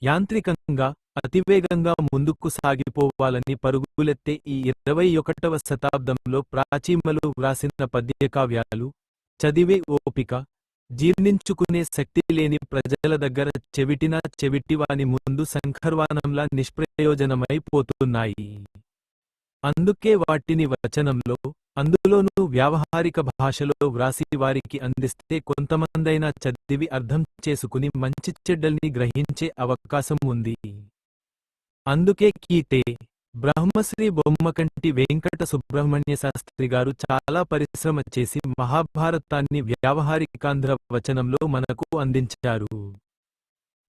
యాంత్రికంగా, అతివేగంగా ముందుకు సాగిపోవాలని పరుగులెత్తే ఈ 21వ శతాబ్దంలో ప్రాచీనలు వ్రాసిన పద్యకావ్యాలు, చదివే ఓపిక, జీర్ణించుకునే శక్తి లేని ప్రజల దగ్గర చెవిటివాని ముందు శంఖర్వాణంలా నిష్ప్రయోజనమై పోతున్నాయి. అందుకే వాటిని వచనంలో, అందులోనూ వ్యావహారిక భాషలో వ్రాసి వారికి అందిస్తే కొంతమందైనా చదివి అర్థం చేసుకుని మంచి చెడ్డల్ని గ్రహించే అవకాశం ఉంది. అందుకే కీటే బ్రహ్మశ్రీ బొమ్మకంటి వెంకట సుబ్రహ్మణ్య శాస్త్రి గారు చాలా పరిశ్రమ చేసి మహాభారతాన్ని వ్యావహారికాంధ్ర వచనంలో మనకు అందించారు.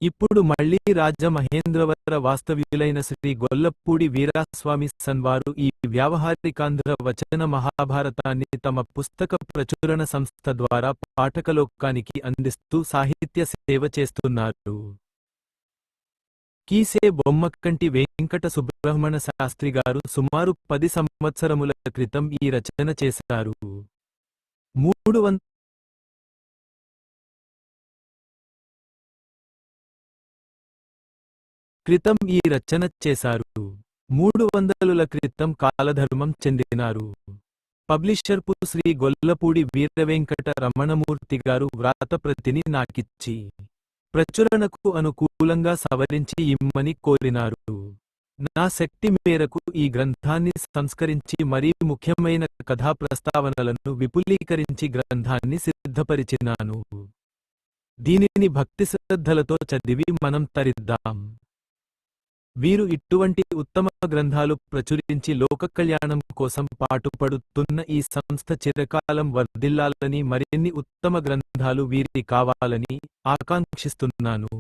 ఇప్పుడు మళ్లీ రాజమహేంద్రవర వాస్తవ్యులైన శ్రీ గొల్లపూడి వీరాస్వామి సన్వారు ఈ వ్యావహారికాంధ్ర వచన మహాభారతాన్ని తమ పుస్తక ప్రచురణ సంస్థ ద్వారా పాఠకలోకానికి అందిస్తూ సాహిత్య సేవ చేస్తున్నారు. కీసే బొమ్మకంటి వెంకట సుబ్రహ్మణ్య శాస్త్రి గారు సుమారు 10 సంవత్సరముల క్రితం ఈ రచన చేశారు. 300 క్రితం ఈ రచన చేశారు. 300ల క్రితం కాలధర్మం చెందినారు. పబ్లిషర్పు శ్రీ గొల్లపూడి వీరవెంకట రమణమూర్తి గారు వ్రాతప్రతిని నాకిచ్చి ప్రచురణకు అనుకూలంగా సవరించి ఇమ్మని కోరినారు. నా శక్తి మేరకు ఈ గ్రంథాన్ని సంస్కరించి మరీ ముఖ్యమైన కథా ప్రస్తావనలను విపులీకరించి గ్రంథాన్ని సిద్ధపరిచినాను. దీనిని భక్తి శ్రద్ధలతో చదివి మనం తరిద్దాం. వీరు ఇటువంటి ఉత్తమ గ్రంథాలు ప్రచురించి లోక కళ్యాణం కోసం పాటుపడుతున్న ఈ సంస్థ చిరకాలం వర్ధిల్లాలని, మరిన్ని ఉత్తమ గ్రంథాలు వీరికి కావాలని ఆకాంక్షిస్తున్నాను.